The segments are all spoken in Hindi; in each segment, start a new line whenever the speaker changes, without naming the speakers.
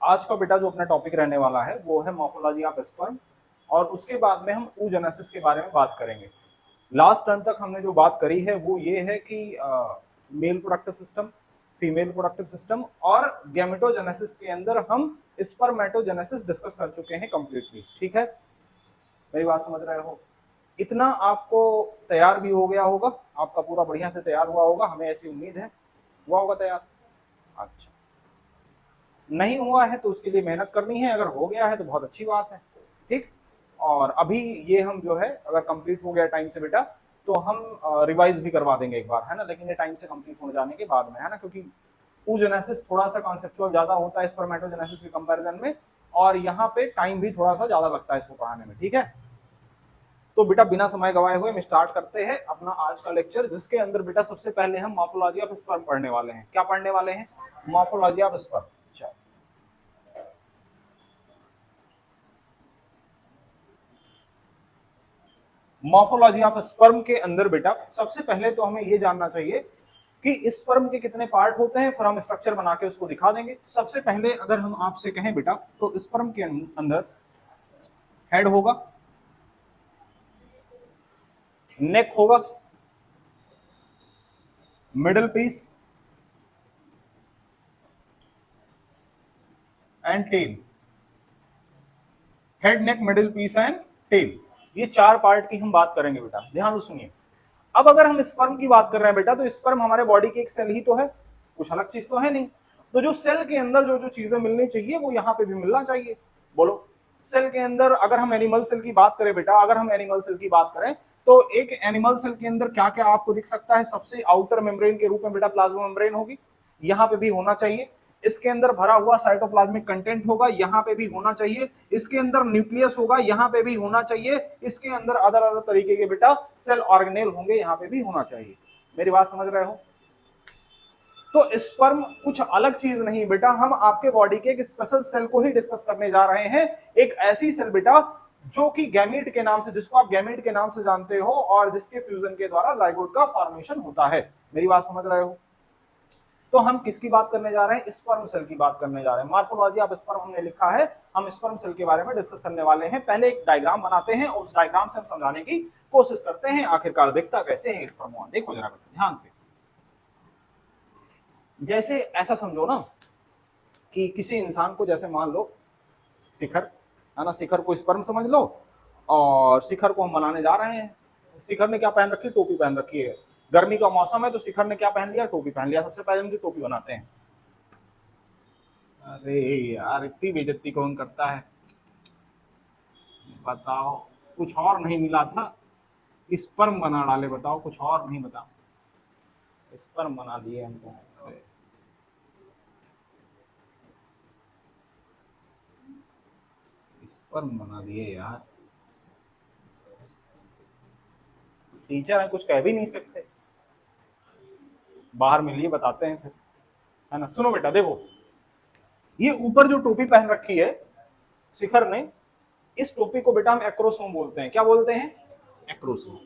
आज का बेटा जो अपना टॉपिक रहने वाला है वो है मॉर्फोलॉजी ऑफ स्पर्म, और उसके बाद में हम oogenesis के बारे में बात करेंगे। लास्ट टर्म तक हमने जो बात करी है वो ये है कि male productive system, female productive system और गैमेटोजेनेसिस के अंदर हम स्पर्मेटोजेनेसिस डिस्कस कर चुके हैं कंप्लीटली। ठीक है, मेरी बात समझ रहे हो? इतना आपको तैयार भी हो गया होगा, आपका पूरा बढ़िया से तैयार हुआ होगा, हमें ऐसी उम्मीद है। हुआ होगा तैयार? अच्छा, नहीं हुआ है तो उसके लिए मेहनत करनी है, अगर हो गया है तो बहुत अच्छी बात है। ठीक, और अभी ये हम जो है अगर कंप्लीट हो गया टाइम से बेटा तो हम रिवाइज भी करवा देंगे एक बार, है ना, लेकिन ये टाइम से कंप्लीट हो जाने के बाद में, है ना, क्योंकि oogenesis थोड़ा सा कॉन्सेप्चुअल ज्यादा होता है स्पर्मेटोजेनेसिस के कंपैरिजन में, और यहाँ पे टाइम भी थोड़ा सा ज्यादा लगता है इसको पढ़ाने में। ठीक है, तो बेटा बिना समय गवाए हुए हम स्टार्ट करते हैं अपना आज का लेक्चर, जिसके अंदर बेटा सबसे पहले हम मॉर्फोलॉजी ऑफ स्पर्म पढ़ने वाले हैं। क्या पढ़ने वाले हैं? Morphology of sperm. Morphology of sperm के अंदर बेटा सबसे पहले तो हमें यह जानना चाहिए कि स्पर्म के कितने पार्ट होते हैं, फिर हम स्ट्रक्चर बना के उसको दिखा देंगे। सबसे पहले अगर हम आपसे कहें बेटा तो स्पर्म के अंदर हेड होगा, नेक होगा, middle piece and tail. Head, neck, middle piece and tail, ये चार पार्ट की हम बात करेंगे बेटा, ध्यान से सुनिए। अब अगर हम स्पर्म की बात कर रहे हैं बेटा तो स्पर्म हमारे बॉडी की एक सेल ही तो है, कुछ अलग चीज तो है नहीं। तो जो सेल के अंदर जो जो चीजें मिलनी चाहिए वो यहाँ पे भी मिलना चाहिए। बोलो, सेल के अंदर अगर हम एनिमल सेल की बात करें बेटा, अगर हम एनिमल सेल की बात करें तो एक एनिमल सेल के अंदर क्या क्या आपको दिख सकता है? सबसे आउटर मेम्ब्रेन के रूप में बेटा प्लाज्मा मेम्ब्रेन होगी, यहाँ पे भी होना चाहिए। इसके अंदर भरा हुआ साइटोप्लाज्मिक कंटेंट होगा, यहाँ पे भी होना चाहिए। इसके अंदर न्यूक्लियस होगा, यहाँ पे भी होना चाहिए। इसके अंदर अदर अदर तरीके के बेटा सेल ऑर्गेनेल होंगे, यहाँ पे भी होना चाहिए। मेरी बात समझ रहे हो? तो स्पर्म कुछ अलग चीज नहीं बेटा, हम आपके बॉडी के एक स्पेशल सेल को ही डिस्कस करने जा रहे हैं। एक ऐसी सेल बेटा जो कि गैमीट के नाम से, जिसको आप गैमीट के नाम से जानते हो, और जिसके फ्यूजन के द्वारा जाइगोट का फॉर्मेशन होता है। मेरी बात समझ रहे हो? तो हम किसकी बात करने जा रहे हैं? स्पर्म सेल की बात करने जा रहे हैं। मॉर्फोलॉजी ऑफ स्पर्म हमने लिखा है, हम स्पर्म सेल के बारे में डिस्कस करने वाले हैं। पहले एक डायग्राम बनाते हैं और उस डायग्राम से हम समझाने की कोशिश करते हैं आखिरकार दिखता कैसे है स्पर्म। देखो जरा बेटा ध्यान से, जैसे ऐसा समझो ना कि किसी इंसान को, जैसे मान लो शिखर, है ना, शिखर को स्पर्म समझ लो, और शिखर को हम बनाने जा रहे हैं। शिखर ने क्या पहन रखी? टोपी पहन रखी है। गर्मी का मौसम है तो शिखर ने क्या पहन लिया? टोपी पहन लिया। सबसे पहले उनकी टोपी बनाते हैं। अरे यार, इतनी बेइज्जती कौन करता है बताओ? कुछ और नहीं मिला था, स्पर्म बना डाले। बताओ, कुछ और नहीं, बताओ, स्पर्म बना दिए हमको। स्पर्म बना दिए यार, टीचर है, कुछ कह भी नहीं सकते। बाहर मिलिए, बताते हैं फिर, है ना। सुनो बेटा, देखो, ये ऊपर जो टोपी पहन रखी है शिखर ने, इस टोपी को बेटा हम एक्रोसोम बोलते हैं। क्या बोलते हैं? एक्रोसोम।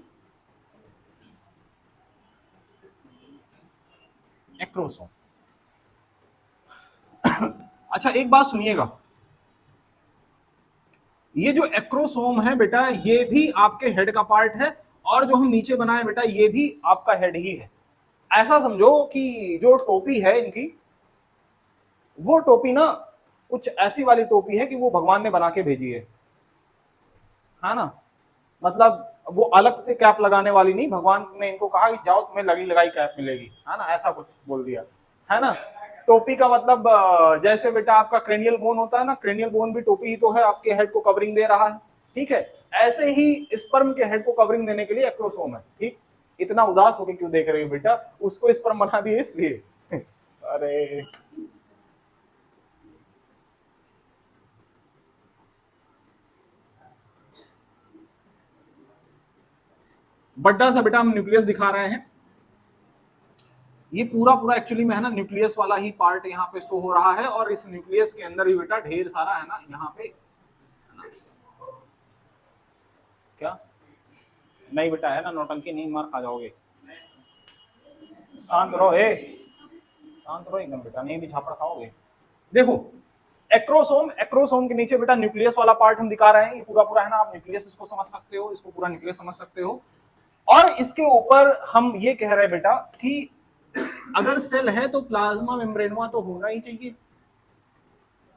एक्रोसोम। अच्छा, एक बात सुनिएगा, ये जो एक्रोसोम है बेटा ये भी आपके हेड का पार्ट है, और जो हम नीचे बनाए बेटा ये भी आपका हेड ही है। ऐसा समझो कि जो टोपी है इनकी, वो टोपी ना कुछ ऐसी वाली टोपी है कि वो भगवान ने बना के भेजी है ना। मतलब वो अलग से कैप लगाने वाली नहीं, भगवान ने इनको कहा कि जाओ तुम्हें लगी लगाई कैप मिलेगी, है ना, ऐसा कुछ बोल दिया, है ना। टोपी का मतलब जैसे बेटा आपका क्रेनियल बोन होता है ना, क्रेनियल बोन भी टोपी ही तो है, आपके हेड को कवरिंग दे रहा है। ठीक है, ऐसे ही स्पर्म के हेड को कवरिंग देने के लिए एक्रोसोम है। ठीक, इतना उदास होकर क्यों देख रहे हो बेटा? उसको स्पर्म बना दिए इसलिए। अरे बड्डा सा बेटा हम न्यूक्लियस दिखा रहे हैं। ये पूरा पूरा एक्चुअली में है ना न्यूक्लियस वाला ही पार्ट यहाँ पे शो हो रहा है, और इस न्यूक्लियस के अंदर भी बेटा ढेर सारा है ना यहाँ पे, है ना। क्या? नहीं बेटा, है ना, नौटंकी नहीं, मार खा जाओगे। शांत रहो, ए शांत रहो एकदम बेटा, नहीं भी झापड़ खाओगे। देखो, एक्रोसोम, एक्रोसोम के नीचे बेटा न्यूक्लियस वाला पार्ट हम दिखा रहे हैं, ये पूरा पूरा है ना, आप न्यूक्लियस इसको समझ सकते हो, इसको पूरा न्यूक्लियस समझ सकते हो। और इसके ऊपर हम ये कह रहे हैं बेटा कि अगर सेल है तो प्लाज्मा मेम्ब्रेनवा तो होना ही चाहिए।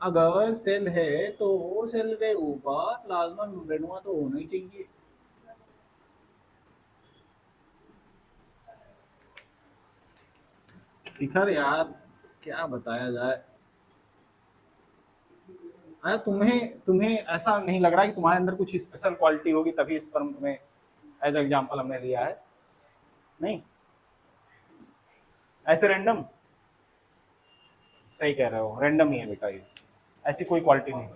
अगर सेल है तो सेल के ऊपर प्लाज्मा मेम्ब्रेनवा तो होना ही चाहिए। शिखर यार क्या बताया जाए, अरे तुम्हें तुम्हें ऐसा नहीं लग रहा कि तुम्हारे अंदर कुछ स्पेशल क्वालिटी होगी तभी स्पर्म में एज एग्जांपल हमने लिया है? नहीं, ऐसे रैंडम, सही कह रहे हो, रैंडम ही है बेटा, ये ऐसी कोई क्वालिटी नहीं।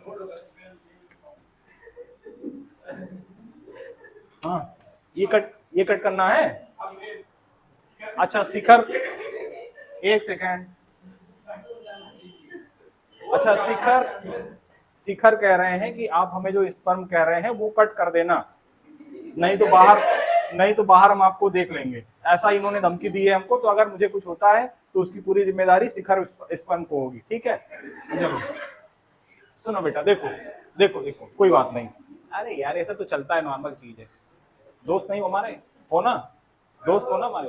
हाँ, ये कट करना है। अच्छा शिखर, एक सेकेंड, अच्छा शिखर कह रहे हैं कि आप हमें जो स्पर्म कह रहे हैं वो कट कर देना, नहीं तो बाहर हम आपको देख लेंगे, ऐसा इन्होंने धमकी दी है हमको। तो अगर मुझे कुछ होता है तो उसकी पूरी जिम्मेदारी शिखर स्पर्म को होगी, ठीक है? चलो सुनो बेटा, देखो देखो देखो, कोई बात नहीं, अरे यार ऐसा तो चलता है, नॉर्मल चीज है। दोस्त नहीं हो हमारे, हो ना, दोस्त हो ना हमारे।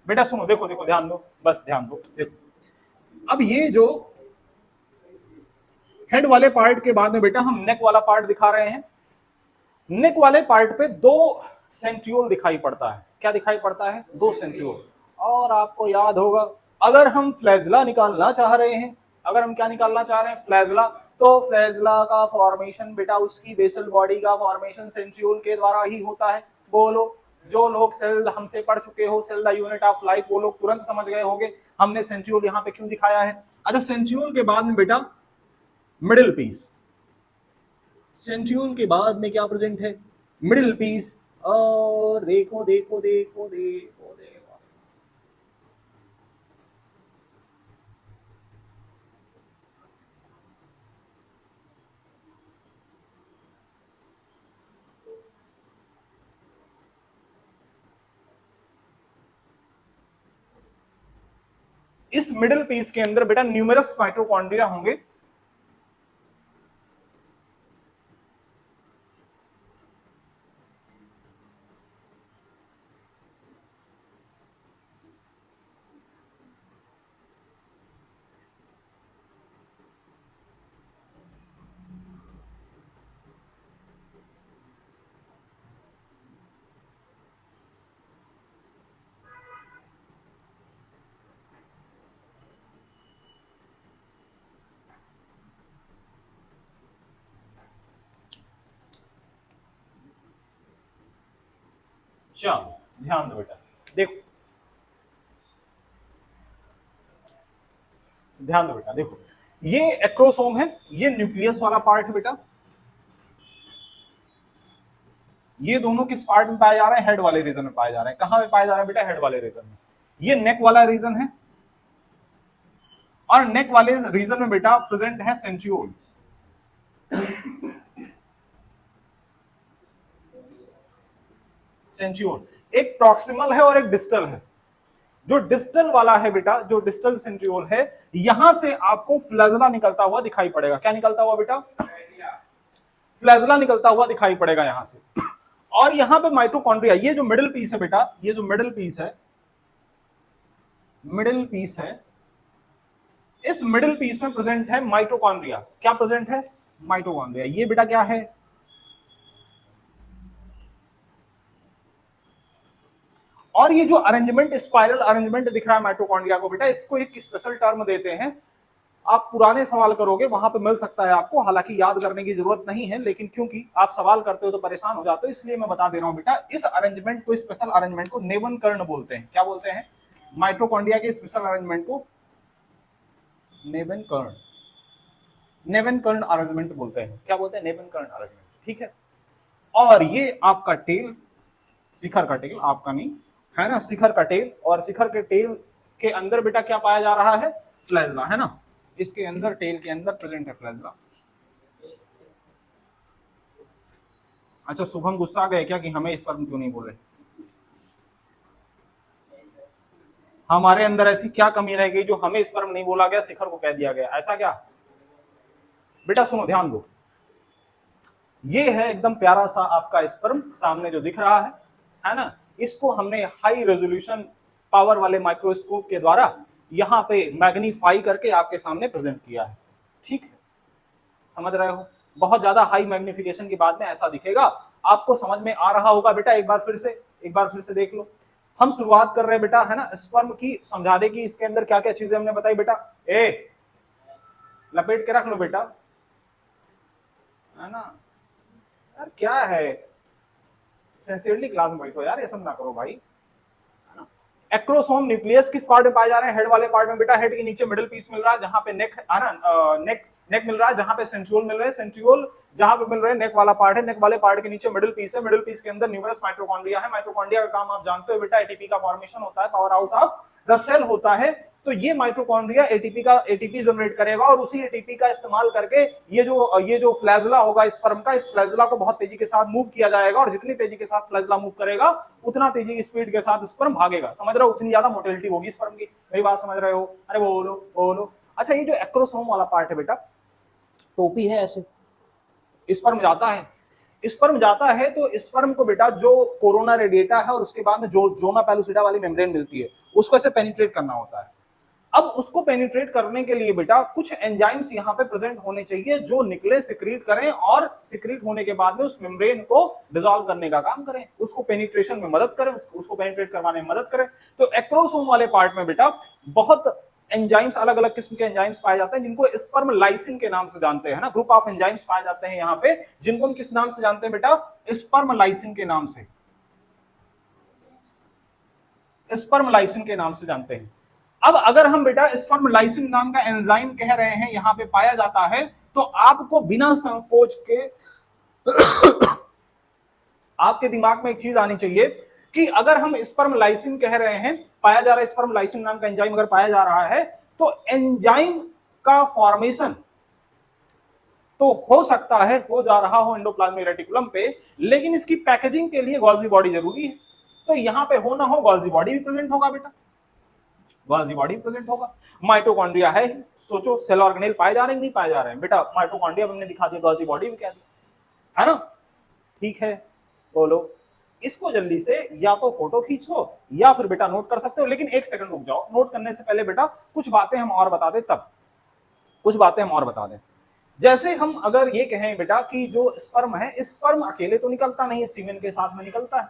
बेटा सुनो, देखो देखो, ध्यान दो, बस ध्यान दो, देखो अब ये जो हेड वाले पार्ट के बाद में बेटा हम नेक वाला पार्ट दिखा रहे हैं। नेक वाले पार्ट पे दो सेंट्रियोल दिखाई पड़ता है। क्या दिखाई पड़ता है? दो सेंट्रियोल। और आपको याद होगा, अगर हम फ्लैजला निकालना चाह रहे हैं, अगर हम क्या निकालना चाह रहे हैं? फ्लैजला। तो फ्लैजला का फॉर्मेशन बेटा उसकी बेसल बॉडी का फॉर्मेशन सेंट्रियोल के द्वारा ही होता है। बोलो, जो लोग सेल हमसे पढ़ चुके हो, cell the unit of life, वो लोग तुरंत समझ गए होंगे हमने सेंट्रियोल यहाँ पे क्यों दिखाया है। अच्छा, सेंट्रियोल के बाद में बेटा मिडिल पीस, सेंट्रियोल के बाद में क्या प्रेजेंट है? Middle piece. और देखो देखो देखो देखो देखो, इस मिडिल पीस के अंदर बेटा न्यूमेरस माइटोकॉन्ड्रिया होंगे। चलो ध्यान दो बेटा, देखो ध्यान दो बेटा, देखो ये एक्रोसोम है, ये न्यूक्लियस वाला पार्ट है बेटा। ये दोनों किस पार्ट में पाए जा रहे हैं? हेड वाले रीजन में पाए जा रहे हैं। कहां पे पाए जा रहे हैं बेटा? हेड वाले रीजन में। ये नेक वाला रीजन है, और नेक वाले रीजन में बेटा प्रेजेंट है सेंट्रियोल। सेंट्रियोल एक प्रॉक्सिमल है और एक डिस्टल है। जो डिस्टल वाला है बेटा, जो डिस्टल सेंट्रियोल है, यहां से आपको फ्लैजला निकलता हुआ दिखाई पड़ेगा। क्या निकलता हुआ बेटा? फ्लैजला निकलता हुआ दिखाई पड़ेगा यहां से। और यहां पे माइटोकॉन्ड्रिया, ये जो मिडिल पीस है बेटा, ये जो मिडिल पीस है, मिडिल पीस है, इस मिडिल पीस में प्रेजेंट है माइटोकॉन्ड्रिया। क्या प्रेजेंट है? माइटोकॉन्ड्रिया। ये बेटा क्या है? और ये जो अरेंजमेंट, स्पाइरल अरेंजमेंट दिख रहा है माइटोकॉन्ड्रिया को बेटा, इसको एक स्पेशल टर्म देते हैं। आप पुराने सवाल करोगे वहां पे मिल सकता है आपको, हालांकि याद करने की जरूरत नहीं है, लेकिन क्योंकि आप सवाल करते हो तो परेशान हो जाते हो, इसलिए मैं बता दे रहा हूं बेटा। इस अरेंजमेंट को, स्पेशल अरेंजमेंट को नेवन कर्ण बोलते हैं। क्या बोलते हैं? माइटोकॉन्ड्रिया के स्पेशल अरेंजमेंट को नेवन कर्ण, नेवन कर्ण अरेंजमेंट बोलते हैं। क्या बोलते हैं? नेवन कर्ण अरेंजमेंट, ठीक है। और ये आपका टेल, शिखर का टेल, आपका नहीं है ना, शिखर का टेल। और शिखर के टेल के अंदर बेटा क्या पाया जा रहा है? फ्लैजला, है ना। इसके अंदर, टेल के अंदर प्रेजेंट है फ्लैजला। अच्छा, शुभम गुस्सा गए क्या कि हमें इस पर क्यों नहीं बोले? हमारे अंदर ऐसी क्या कमी रह गई जो हमें स्पर्म नहीं बोला गया, शिखर को कह दिया गया, ऐसा क्या? बेटा सुनो, ध्यान दो, ये है एकदम प्यारा सा आपका स्पर्म सामने जो दिख रहा है ना, इसको हमने हाई रेजोल्यूशन पावर वाले माइक्रोस्कोप के द्वारा यहां पे मैग्नीफाई करके आपके सामने प्रेजेंट किया है। ठीक है, समझ रहे हो? बहुत ज्यादा हाई मैग्निफिकेशन के बाद में ऐसा दिखेगा, आपको समझ में आ रहा होगा बेटा। एक बार फिर से देख लो। हम शुरुआत कर रहे हैं बेटा, है ना, स्पर्म की समझाने की। इसके अंदर क्या क्या चीजें हमने बताई बेटा? ए लपेट के रख लो बेटा, है ना यार, क्या है, सिंसियरली क्लास में बैठो यार, ये सब ना करो भाई। एक्रोसोम न्यूक्लियस किस पार्ट में पाए जा रहे हैं? हेड वाले पार्ट में बेटा। हेड के नीचे मिडिल पीस मिल रहा है जहां पे नेक है ना, नेक मिल रहा है, जहां पे सेंट्रियोल मिल रहे हैं, सेंट्रियोल जहां पे मिल रहे हैं, नेक वाला पार्ट है, नेक वाले पार्ट के नीचे मिडिल पीस है, मिडिल पीस के अंदर न्यूमरस माइटोकॉन्ड्रिया है। माइटोकॉन्ड्रिया का काम आप जानते हो बेटा, एटीपी का फॉर्मेशन होता है, power house of the cell होता है। तो ये माइटोकॉन्ड्रिया एटीपी जनरेट करेगा और उसी एटीपी का इस्तेमाल करके ये जो फ्लैजला होगा स्पर्म का, इस फ्लैजला को बहुत तेजी के साथ मूव किया जाएगा, और जितनी तेजी के साथ फ्लैजला मूव करेगा उतना तेजी की स्पीड के साथ स्पर्म भागेगा। समझ रहे हो? उतनी ज्यादा मोटिलिटी होगी स्पर्म की। मेरी बात समझ रहे हो? अरे बोलो बोलो। अच्छा, ये जो एक्रोसोम वाला पार्ट है बेटा, टोपी है ऐसे, स्पर्म जाता है तो स्पर्म को बेटा जो कोरोना रेडिएटा है और उसके बाद में जो जोना पेलुसिडा वाली मेम्ब्रेन मिलती है, उसको ऐसे पेनिट्रेट करना होता है। अब उसको पेनिट्रेट करने के लिए बेटा कुछ एंजाइम्स यहाँ पे प्रेजेंट होने चाहिए जो निकले, सिक्रीट करें, और सिक्रीट होने के बाद में उस मेम्ब्रेन को डिसॉल्व करने का काम करें, उसको पेनिट्रेशन में मदद करें, उसको पेनिट्रेट करवाने में मदद करें। तो एक्रोसोम वाले पार्ट में बेटा बहुत एंजाइम्स, अलग अलग किस्म के एंजाइम्स पाए जाते हैं, जिनको स्पर्म लाइसिन के नाम से जानते हैं ना। ग्रुप ऑफ एंजाइम्स पाए जाते हैं यहाँ पे, जिनको हम किस नाम से जानते हैं बेटा? स्पर्म लाइसिन के नाम से, स्पर्म लाइसिन के नाम से जानते हैं। अब अगर हम बेटा स्पर्म लाइसिन नाम का एंजाइम कह रहे हैं यहां पे पाया जाता है, तो आपको बिना संकोच के आपके दिमाग में एक चीज आनी चाहिए कि अगर हम स्पर्म लाइसिन कह रहे हैं, पाया जा रहा है, स्पर्म लाइसिन नाम का एंजाइम अगर पाया जा रहा है, तो एंजाइम का फॉर्मेशन तो हो सकता है हो जा रहा हो एंडोप्लाज्मिक रेटिकुलम पे, लेकिन इसकी पैकेजिंग के लिए गोल्जी बॉडी जरूरी है। तो यहां पे हो ना हो, गोल्जी बॉडी भी प्रेजेंट होगा बेटा, गोल्जी बॉडी प्रेजेंट होगा। माइटोकॉन्ड्रिया है, सोचो सेल ऑर्गेनेल पाए जा रहे हैं नहीं पाए जा रहे हैं बेटा? माइटोकॉन्ड्रिया हमने दिखा दिया, गोल्जी बॉडी भी कह दिया, है ना? ठीक है, बोलो। इसको जल्दी से या तो फोटो खींचो या फिर बेटा नोट कर सकते हो, लेकिन एक सेकंड रुक जाओ। नोट करने से पहले बेटा कुछ बातें हम और बता दें, तब कुछ बातें हम और बता दें। जैसे हम अगर ये कहें बेटा कि जो स्पर्म है, स्पर्म अकेले तो निकलता नहीं है, सीमेन के साथ में निकलता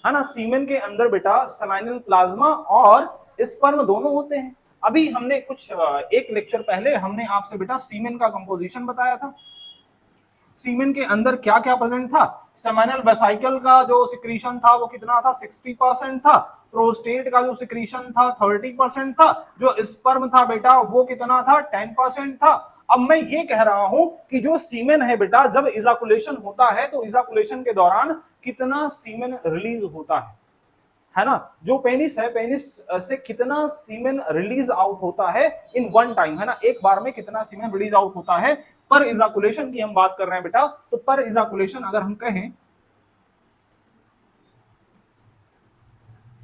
है ना। सीमेन के अंदर बेटा सेमाइनल प्लाज्मा और स्पर्म दोनों होते हैं। अभी हमने कुछ एक लेक्चर पहले हमने आपसे बेटा सीमेन का कंपोजिशन बताया था। सीमेन के अंदर क्या क्या प्रेजेंट था? सेमाइनल वेसाइकल का जो सिक्रीशन था वो कितना था? 60% था। प्रोस्टेट का जो सिक्रीशन था 30% था। जो स्पर्म था बेटा वो कितना था? 10% था। अब मैं ये कह रहा हूं कि जो सीमेन है बेटा, जब इजाकुलेशन होता है तो इजाकुलेशन के दौरान कितना सीमेन रिलीज होता है ना? जो पेनिस है, पेनिस से कितना सीमेन रिलीज आउट होता है इन वन टाइम, है ना, एक बार में कितना सीमेन रिलीज आउट होता है। पर इजाकुलेशन की हम बात कर रहे हैं बेटा, तो पर इजाकुलेशन अगर हम कहें,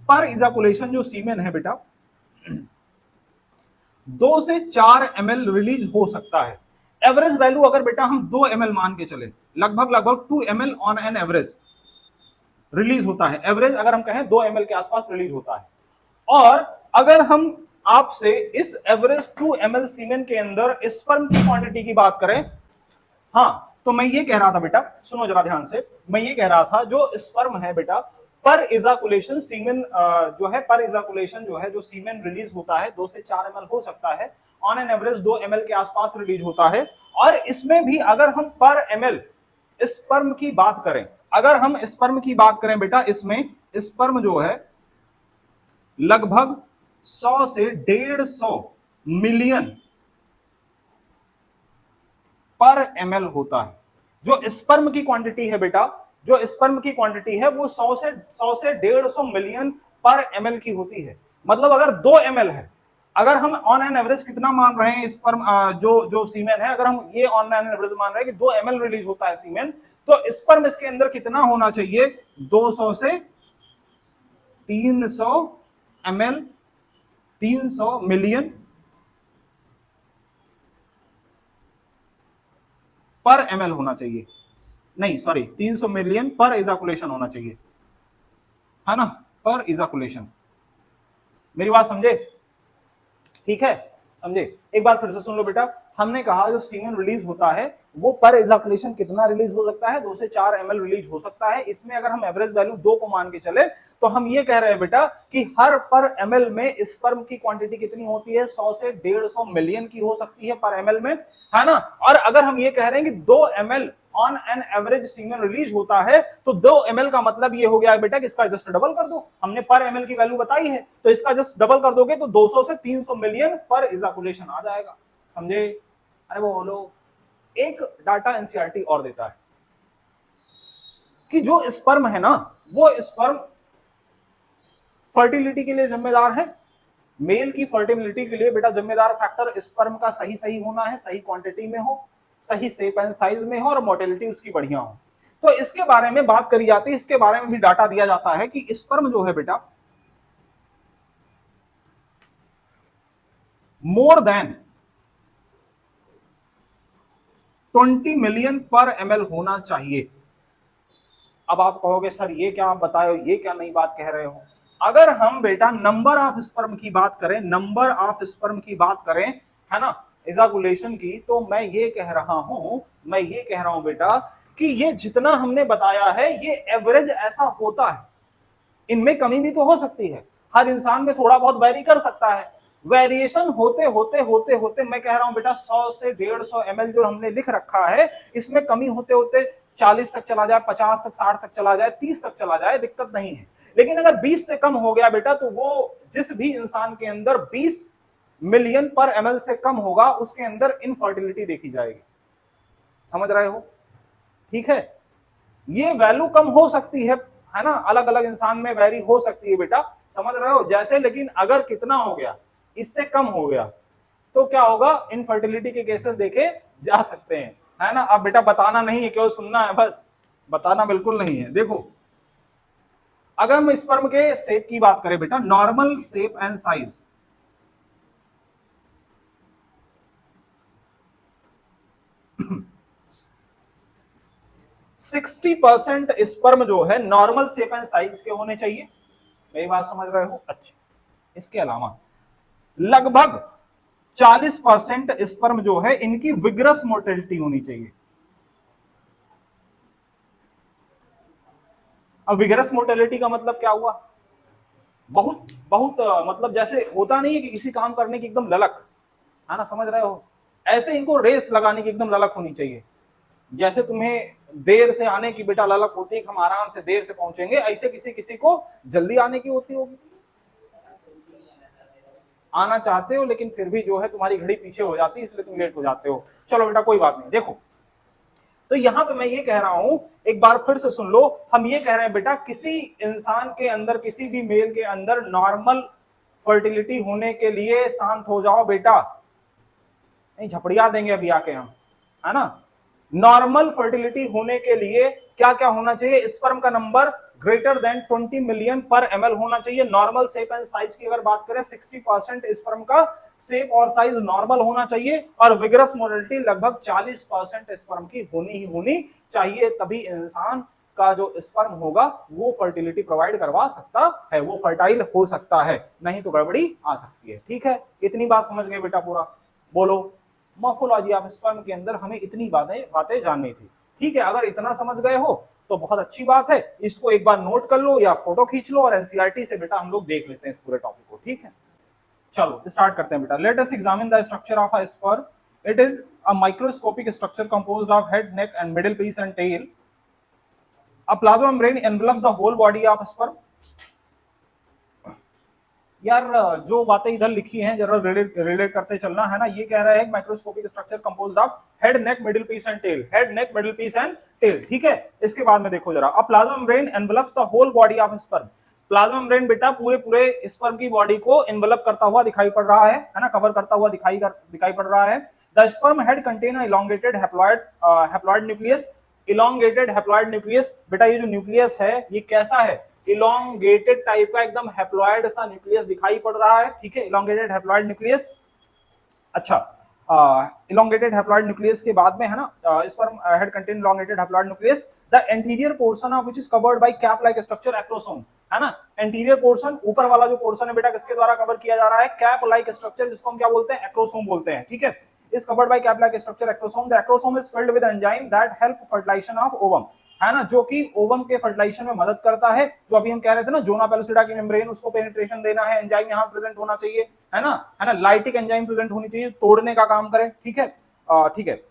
पर इजाकुलेशन जो सीमेन है बेटा 2 से 4 ml रिलीज हो सकता है। एवरेज वैल्यू अगर बेटा हम 2 ml मान के चले, लगभग 2 ml on an average release होता है। एवरेज अगर हम कहें 2 ml के आसपास रिलीज होता है। और अगर हम आपसे इस एवरेज 2 ml सीमेन के अंदर स्पर्म की क्वांटिटी की बात करें, हाँ, तो मैं ये कह रहा था बेटा, सुनो जरा ध्यान से, मैं ये कह रहा था जो स्पर्म है बेटा, पर इजाकुलेशन सीमेन जो है, पर इजाकुलेशन जो है, जो सीमेन रिलीज होता है 2 से 4 ml हो सकता है, ऑन एन एवरेज 2 ml के आसपास रिलीज होता है। और इसमें भी अगर हम पर ml स्पर्म की बात करें, अगर हम स्पर्म की बात करें बेटा, इसमें स्पर्म जो है लगभग 100 से 150 मिलियन पर ml होता है। जो स्पर्म की क्वांटिटी है बेटा, जो स्पर्म की क्वांटिटी है वो 100 से 150 मिलियन पर ml की होती है। मतलब अगर 2 ml है, अगर हम ऑन एन एवरेज कितना मान रहे हैं स्पर्म, जो सीमेन है, अगर हम ये ऑन एन एवरेज मान रहे हैं कि 2 ml रिलीज होता है सीमेन, तो स्पर्म इसके अंदर कितना होना चाहिए? 200 से 300 ml 300 मिलियन पर ml होना चाहिए, नहीं सॉरी 300 मिलियन पर इजाकुलेशन होना चाहिए, है ना, पर इजाकुलेशन। मेरी बात समझे? ठीक है, समझे? एक बार फिर से सुन लो बेटा, हमने कहा जो सीमेन रिलीज होता है वो पर इजाकुलेशन कितना रिलीज हो सकता है, 2 से 4 ml रिलीज हो सकता है। इसमें अगर हम एवरेज वैल्यू 2 को मान के चले तो हम ये कह रहे हैं बेटा कि हर पर ml में स्पर्म की क्वांटिटी कितनी होती है, 100 से 150 मिलियन की हो सकती है पर ml में, है ना। और अगर हम ये कह रहे हैं कि 2 ml on an average semen release होता है तो 2 ml का मतलब ये हो गया बेटा कि इसका जस्ट डबल कर दो, हमने पर ml की वैल्यू बताई है तो इसका जस्ट डबल कर दोगे तो 200 से 300 मिलियन पर इजाकुलेशन आ जाएगा, समझे? अरे वो बोलो, एक डाटा एनसीईआरटी और देता है कि जो स्पर्म है ना वो स्पर्म फर्टिलिटी के लिए जिम्मेदार है, मेल की फर्टिलिटी के लिए बेटा जिम्मेदार फैक्टर स्पर्म का सही सही होना है, सही क्वांटिटी में हो, सही शेप एंड साइज में हो और मोटिलिटी उसकी बढ़िया हो। तो इसके बारे में बात करी जाती है, इसके बारे में भी डाटा दिया जाता है कि स्पर्म जो है बेटा मोर देन 20 मिलियन पर ml होना चाहिए। अब आप कहोगे सर ये क्या आप बताए, ये क्या नई बात कह रहे हो? अगर हम बेटा नंबर ऑफ स्पर्म की बात करें, नंबर ऑफ स्पर्म की बात करें, है ना, इजाकुलेशन की, तो मैं ये कह रहा हूं बेटा कि ये जितना हमने बताया है ये एवरेज ऐसा होता है, इनमें कमी भी तो हो सकती है, हर इंसान में थोड़ा बहुत वेरी कर सकता है, वेरिएशन होते होते होते होते मैं कह रहा हूं बेटा 100 से 150 ml जो हमने लिख रखा है इसमें कमी होते होते 40 तक चला जाए, 50 तक, 60 तक चला जाए, 30 तक चला जाए, दिक्कत नहीं है। लेकिन अगर 20 से कम हो गया बेटा तो वो जिस भी इंसान के अंदर 20 मिलियन पर ml से कम होगा उसके अंदर इनफर्टिलिटी देखी जाएगी, समझ रहे हो? ठीक है, ये वैल्यू कम हो सकती है ना, अलग अलग इंसान में वैरी हो सकती है बेटा, समझ रहे हो जैसे। लेकिन अगर कितना हो गया, इससे कम हो गया तो क्या होगा, इनफर्टिलिटी के केसेस देखे जा सकते हैं, है ना। अब बेटा बताना नहीं है, केवल सुनना है बस, बताना बिल्कुल नहीं है। देखो अगर हम स्पर्म के शेप की बात करें बेटा, normal shape and size, sixty percent sperm जो है नॉर्मल शेप एंड साइज के होने चाहिए, मेरी बात समझ रहे हो? अच्छा, इसके अलावा लगभग 40% स्पर्म जो है इनकी विग्रस मोटिलिटी होनी चाहिए। अब विग्रस मोटिलिटी का मतलब क्या हुआ, बहुत बहुत मतलब जैसे होता नहीं है कि किसी काम करने की एकदम ललक, है ना, समझ रहे हो, ऐसे इनको रेस लगाने की एकदम ललक होनी चाहिए। जैसे तुम्हें देर से आने की बेटा ललक होती है कि हम आराम से देर से पहुंचेंगे, ऐसे किसी किसी को जल्दी आने की होती होगी, आना चाहते हो लेकिन फिर भी जो है तुम्हारी घड़ी पीछे हो जाती है इसलिए तुम लेट हो जाते हो। चलो बेटा कोई बात नहीं। देखो तो यहां पे मैं ये कह रहा हूं, एक बार फिर से सुन लो, हम ये कह रहे हैं बेटा किसी इंसान के अंदर, किसी भी मेल के अंदर नॉर्मल फर्टिलिटी होने के लिए, शांत हो जाओ बेटा, नहीं झपड़िया देंगे अभी आके हम, है ना, नॉर्मल फर्टिलिटी होने के लिए क्या क्या होना चाहिए, स्पर्म का नंबर ग्रेटर देन 20 मिलियन पर ml होना चाहिए। नॉर्मल शेप एंड साइज की अगर बात करें 60% स्पर्म का शेप और साइज नॉर्मल होना चाहिए और विग्रस मोटिलिटी लगभग 40% स्पर्म की होनी ही होनी चाहिए, तभी इंसान का जो स्पर्म होगा वो फर्टिलिटी प्रोवाइड करवा सकता है, वो फर्टाइल हो सकता है, नहीं तो गड़बड़ी आ सकती है। ठीक है, इतनी बात समझ गए बेटा? पूरा बोलो, मॉर्फोलॉजी ऑफ स्पर्म के अंदर हमें इतनी बातें जाननी थी। ठीक है, अगर इतना समझ गए हो तो बहुत अच्छी बात है, इसको एक बार नोट कर लो या फोटो खींच लो और एनसीईआरटी से बेटा हम लोग देख लेते हैं इस पूरे टॉपिक को। ठीक है, चलो स्टार्ट करते हैं बेटा। Let us examine the structure of a sperm. It is a microscopic structure composed of head, neck and middle piece and tail. A plasma membrane envelops the whole body of sperm. यार जो बातें इधर लिखी हैं जरा रिलेट करते चलना, है ना। ये कह रहा है microscopic structure composed of head, neck, middle piece and tail, head, neck, middle piece and tail. ठीक है, इसके बाद में देखो जरा, a plasma membrane envelops the whole body of sperm. Plasma membrane बेटा पूरे पूरे स्पर्म की बॉडी को एनवेलप करता हुआ दिखाई पड़ रहा है ना, कवर करता हुआ दिखाई पड़ रहा है। The sperm head contain a elongated haploid nucleus. Elongated haploid nucleus, बेटा ये जो न्यूक्लियस है ये कैसा है, इलोंगेटेड टाइप का एकदम हैप्लॉइड सा न्यूक्लियस दिखाई पड़ रहा है, ठीक है, इलोंगेटेड हैप्लॉइड न्यूक्लियस। अच्छा, इलोंगेटेड हैप्लॉइड न्यूक्लियस के बाद में है ना sperm head contain elongated haploid nucleus, the anterior portion of which is covered by cap like structure acrosome, है ना, एंटीरियर पोर्शन ऊपर वाला जो पोर्शन है बेटा किसके द्वारा कवर किया जा रहा है, कैप लाइक स्ट्रक्चर, जिसको हम क्या बोलते हैं, एक्रोसोम बोलते हैं, ठीक है, is covered by cap like structure acrosome, the acrosome is filled with enzyme that help fertilisation of ovum, है ना, जो कि ओवम के फर्टिलाइजेशन में मदद करता है, जो अभी हम कह रहे थे ना जोना पेलुसिडा की मेम्ब्रेन, उसको पेनिट्रेशन देना है, एंजाइम यहाँ प्रेजेंट होना चाहिए, है ना, लाइटिक एंजाइम प्रेजेंट होनी चाहिए, तोड़ने का काम करे, ठीक है, ठीक है।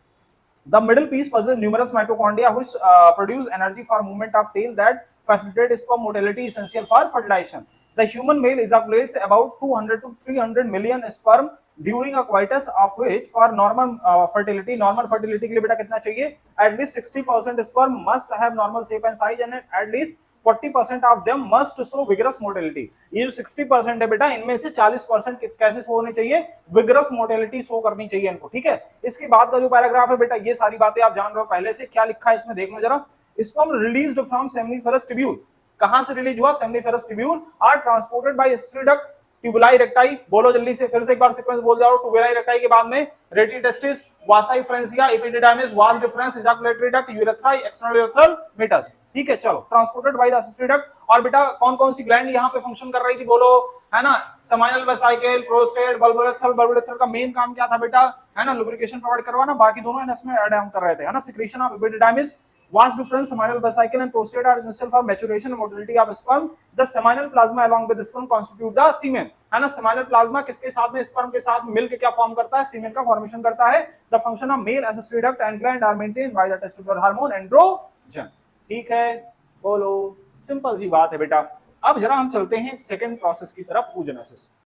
The middle piece possesses numerous mitochondria which produce energy for movement of tail that facilitate sperm motility essential for fertilization. The human male ejaculates about 200 to 300 million sperm during a coitus, of which for normal fertility के लिए बेटा कितना चाहिए, at least 60% sperm must have normal shape and size and at least 40% of them must show vigorous motility. ये जो 60% है बेटा, इनमें से 40% कैसे शो होने चाहिए, विगरस मोटिलिटी शो करनी चाहिए इनको, ठीक है। इसके बाद का जो पैराग्राफ है बेटा, ये सारी बातें आप जान रहे हो पहले से, क्या लिखा है इसमें देख लो जरा, sperm released from seminiferous tubule, कहां से रिलीज हुआ, seminiferous tubule, are transported by straight tubuli recti, बोलो जल्दी से, फिर से एक बार सीक्वेंस बोल जाओ, ट्यूबुलाई रेक्टाई के बाद में rete testis, vasa efferentia, epididymis, vas deferens, ejaculatory duct, urethra, external urethral meatus, ठीक है, चलो, ट्रांसपोर्टेड बाय द एसिस्टरी डक्ट। और बेटा कौन कौन सी ग्लैंड यहाँ पे फंक्शन कर रही थी, बोलो, है ना, सेमाइनल वेसिकल, प्रोस्टेट, बल्बोरेथ्रल, बल्बोरेथ्रल का मेन काम क्या था बेटा, है ना, लुब्रिकेशन प्रोवाइड करवाना, बाकी दोनों इसमें ऐड ऑन कर रहे थे, है ना, secretion of epididymis, vast difference seminal vesicle and prostate are essential for maturation and motility of sperm. The seminal plasma along with the sperm constitute the semen, है ना, seminal plasma किसके साथ में, sperm के साथ मिलकर क्या फॉर्म करता है, semen का फॉर्मेशन करता है। The function of male accessory duct and gland are maintained by the testicular hormone androgen, ठीक है, बोलो, सिंपल सी बात है बेटा। अब जरा हम चलते हैं सेकंड प्रोसेस की तरफ, oogenesis।